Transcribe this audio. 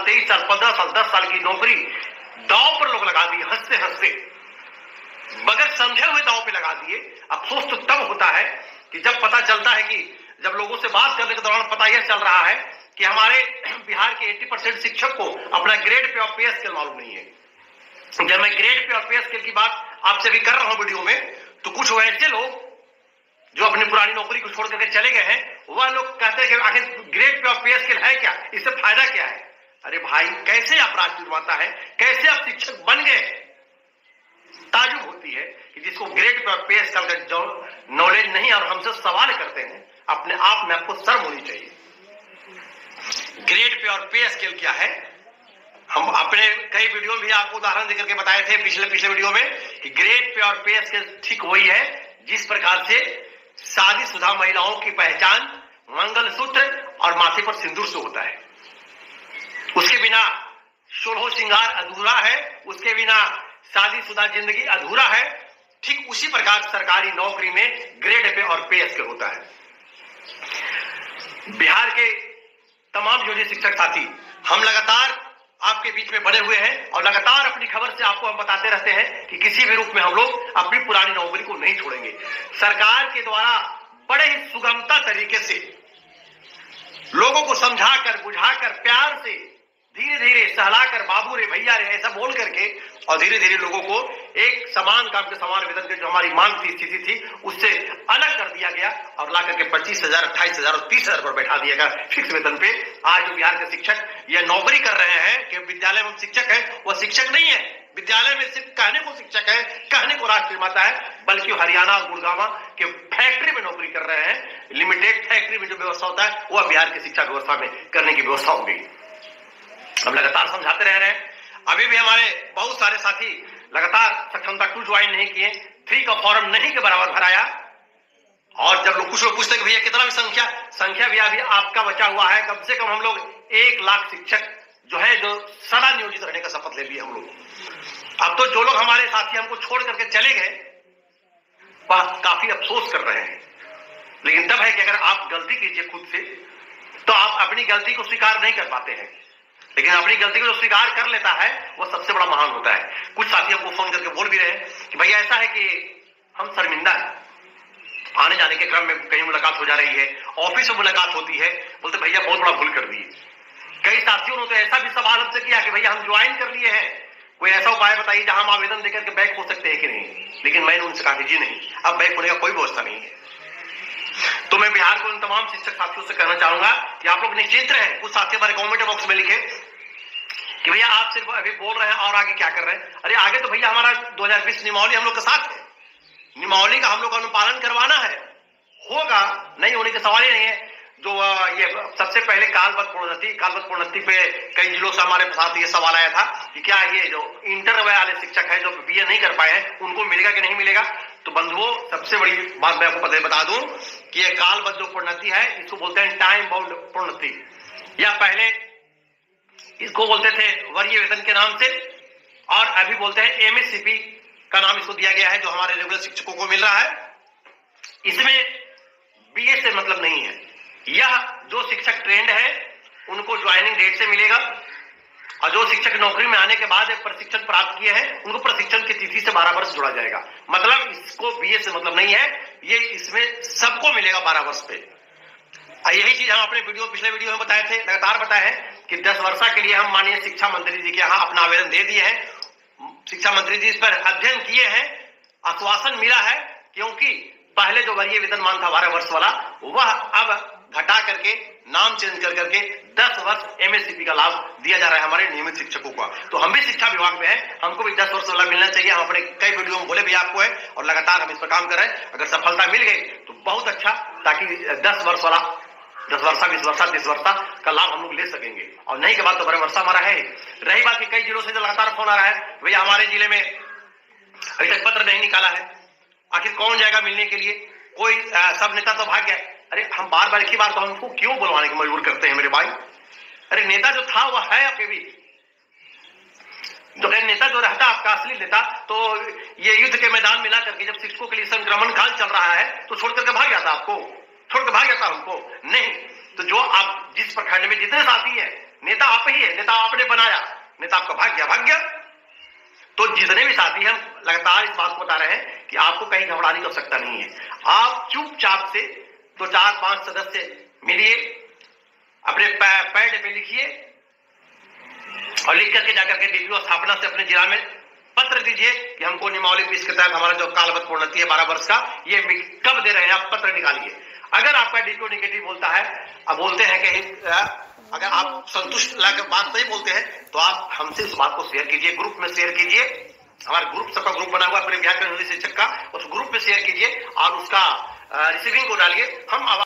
23 साल, 15 साल, 10 साल की नौकरी दांव पर लोग लगा दिए, हंसते हंसते बगैर समझे हुए दांव पे लगा दिए। अफसोस तो तब होता है कि जब पता चलता है कि जब लोगों से बात करने के दौरान पता यह चल रहा है कि हमारे बिहार के 80% शिक्षक को अपना ग्रेड पे और पे स्केल मालूम नहीं है। जब मैं ग्रेड पे और पे स्केल की बात आपसे भी कर रहा हूं वीडियो में, तो कुछ वैसे लोग जो अपनी पुरानी नौकरी को छोड़ करके चले गए हैं, वह लोग कहते हैं कि आखिर ग्रेड पे और पे स्केल है क्या, इससे फायदा क्या है। अरे भाई, कैसे आप राष्ट्र निर्माता है, कैसे आप शिक्षक बन गए। ताजुब होती है कि जिसको ग्रेड पे और पे स्केल का जो नॉलेज नहीं और हमसे सवाल करते हैं, अपने आप में आपको शर्म होनी चाहिए। ग्रेड पे और पे स्केल क्या है, हम अपने कई वीडियो में भी आपको उदाहरण देकर के बताए थे पिछले वीडियो में कि ग्रेड पे और पे स्केल ठीक वही है जिस प्रकार से शादीशुदा महिलाओं की पहचान मंगलसूत्र और माथे पर सिंदूर से होता है। उसके बिना सोलह श्रृंगार अधूरा है, उसके बिना शादीशुदा जिंदगी अधूरा है। ठीक उसी प्रकार सरकारी नौकरी में ग्रेड पे और पे स्केल होता है। बिहार के तमाम जो शिक्षक साथी, हम लगातार आपके बीच में बने हुए हैं और लगातार अपनी खबर से आपको हम बताते रहते हैं कि किसी भी रूप में हम लोग अपनी पुरानी नौकरी को नहीं छोड़ेंगे। सरकार के द्वारा बड़े ही सुगमता तरीके से लोगों को समझाकर, बुझाकर, प्यार से, धीरे धीरे सहलाकर, बाबू रे, भैया रे, ऐसा बोल करके और धीरे धीरे लोगों को एक समान काम के समान वेतन के जो हमारी मांग थी, स्थिति थी, उससे अलग कर दिया गया और ला करके 25,000, 28,000 और 30,000 पर बैठा दिया गया फिक्स वेतन पे। आज जो बिहार के शिक्षक ये नौकरी कर रहे हैं कि विद्यालय में शिक्षक है, वह शिक्षक नहीं है। विद्यालय में सिर्फ कहने को शिक्षक है, कहने को राष्ट्र निर्माता है, बल्कि हरियाणा और गुड़गांव के फैक्ट्री में नौकरी कर रहे हैं। लिमिटेड फैक्ट्री में जो व्यवस्था होता है वह बिहार की शिक्षा व्यवस्था में करने की व्यवस्था हो गई। हम लगातार समझाते रह रहे हैं। अभी भी हमारे बहुत सारे साथी लगातार सक्षमता 2 ज्वाइन नहीं किए, 3 का फॉर्म नहीं के बराबर भराया। और जब कुछ लोग पूछते कि भैया कितना भी संख्या भी अभी आपका बचा हुआ है, कम से कम हम लोग 1 लाख शिक्षक जो है जो सदा नियोजित रहने का शपथ ले लिए हम लोग। अब तो जो लोग हमारे साथी हमको छोड़ करके चले गए वह काफी अफसोस कर रहे हैं। लेकिन तब है कि अगर आप गलती कीजिए खुद से तो आप अपनी गलती को स्वीकार नहीं कर पाते हैं, लेकिन अपनी गलती को जो स्वीकार कर लेता है वो सबसे बड़ा महान होता है। कुछ साथी हमको फोन करके बोल भी रहे हैं कि भैया ऐसा है कि हम शर्मिंदा है, आने जाने के क्रम में कहीं मुलाकात हो जा रही है, ऑफिस में मुलाकात होती है, बोलते भैया बहुत बड़ा भूल कर दिए। कई साथियों ने तो ऐसा भी सवाल हमसे किया कि भैया हम ज्वाइन कर लिए हैं, कोई ऐसा उपाय बताइए जहां हम आवेदन देकर के बैक हो सकते हैं कि नहीं। लेकिन मैंने उनसे कहा कि जी नहीं, अब बैक होने का कोई व्यवस्था नहीं है। तो मैं बिहार को उन तमाम शिक्षक साथियों से कहना चाहूंगा कि आप लोग निश्चिंत रहें। कुछ साथी हमारे कमेंट बॉक्स में लिखे कि भैया आप सिर्फ अभी बोल रहे हैं और आगे क्या कर रहे हैं। अरे आगे तो भैया हमारा 2020 नियमावली हम लोग के साथ है, नियमावली का हम लोग का अनुपालन करवाना है, होगा, नहीं होने का सवाल ही नहीं है। जो ये सबसे पहले कालबद्ध प्रोन्नति पे कई जिलों से हमारे साथ ये सवाल आया था कि क्या ये जो इंटर वाले शिक्षक है जो बीए नहीं कर पाए हैं उनको मिलेगा कि नहीं मिलेगा। तो बंधुओं, सबसे बड़ी बात मैं आपको बता दूं कि ये कालबद्ध जो प्रोन्नति है इसको बोलते हैं टाइम बाउंड प्रोन्नति, या पहले इसको बोलते थे वरीय वेतन के नाम से, और अभी बोलते हैं एमएससीपी का नाम इसको दिया गया है जो हमारे रेगुलर शिक्षकों को मिल रहा है। इसमें बीए से मतलब नहीं है, यह जो शिक्षक ट्रेंड है उनको ज्वाइनिंग डेट से मिलेगा, और जो शिक्षक नौकरी में आने के बाद प्रशिक्षण प्राप्त किए हैं उनको प्रशिक्षण की तिथि से 12 वर्ष जोड़ा जाएगा। मतलब इसको बीए से मतलब नहीं है, ये इसमें सबको मिलेगा 12 वर्ष पे। यही चीज हम अपने पिछले वीडियो में बताए थे, लगातार बताए हैं कि 10 वर्षा के लिए हम माननीय शिक्षा मंत्री जी के यहाँ अपना आवेदन दे दिए हैं। शिक्षा मंत्री जी इस पर अध्ययन किए हैं, आश्वासन मिला है, क्योंकि पहले जो वरीय वेतनमान था 12 वर्ष वाला, वह अब घटा करके नाम चेंज कर करके 10 वर्ष एमएससीपी का लाभ दिया जा रहा है हमारे नियमित शिक्षकों का। तो हम भी शिक्षा विभाग में हैं, हमको भी 10 वर्ष वाला मिलना चाहिए। हम अपने कई वीडियो में बोले भी आपको है और लगातार हम इस पर काम कर रहे हैं। अगर सफलता मिल गई तो बहुत अच्छा, ताकि 10 वर्ष वाला 10 वर्षा 20 वर्षा 30 वर्षा का लाभ हम लोग ले सकेंगे, और नहीं के बाद तो 12 वर्षा हमारा है। रही बात की कई जिलों से जो लगातार फोन आ रहा है, भैया हमारे जिले में अभी तक पत्र नहीं निकाला है, आखिर कौन जाएगा मिलने के लिए, कोई सब नेता तो भाग गया। अरे हम बार बार एक ही बार तो हमको क्यों बुलवाने की मजबूर करते हैं मेरे भाई। अरे नेता जो था वह है आपके भी, जो नेता जो रहता आपका असली नेता, तो ये युद्ध के मैदान में ला करके जब शिक्षकों के लिए संक्रमण काल चल रहा है तो छोड़ करके भाग जाता, आपको छोड़ कर भाग जाता हमको नहीं। तो जो आप जिस प्रखंड में जितने साथी है, नेता आप ही है, नेता आपने नहीं तो आपका भाग्य। तो जितने भी साथी हम लगातार इस बात को बता रहे हैं कि आपको कहीं घबराने की आवश्यकता नहीं है। आप चुपचाप से 2 4 5 सदस्य मिलिए, अपने पैड पे लिखिए और लिख करके जाकर के डीपीओ स्थापना से अपने जिला में पत्र दीजिए कि हमको नियमावली 20 के तहत हमारा जो कालबद्ध प्रोन्नति है 12 वर्ष का, ये कब दे रहे हैं, आप पत्र निकालिए। अगर आपका डीपीओ निगेटिव बोलता है, अब बोलते हैं कि अगर आप संतुष्ट बात नहीं बोलते हैं तो आप हमसे इस बात को शेयर कीजिए, ग्रुप में शेयर कीजिए। हमारा ग्रुप, सबका ग्रुप बना हुआ है पूरे बिहार के शिक्षक का, उस ग्रुप में शेयर कीजिए और उसका रिसीविंग को डालिए। हम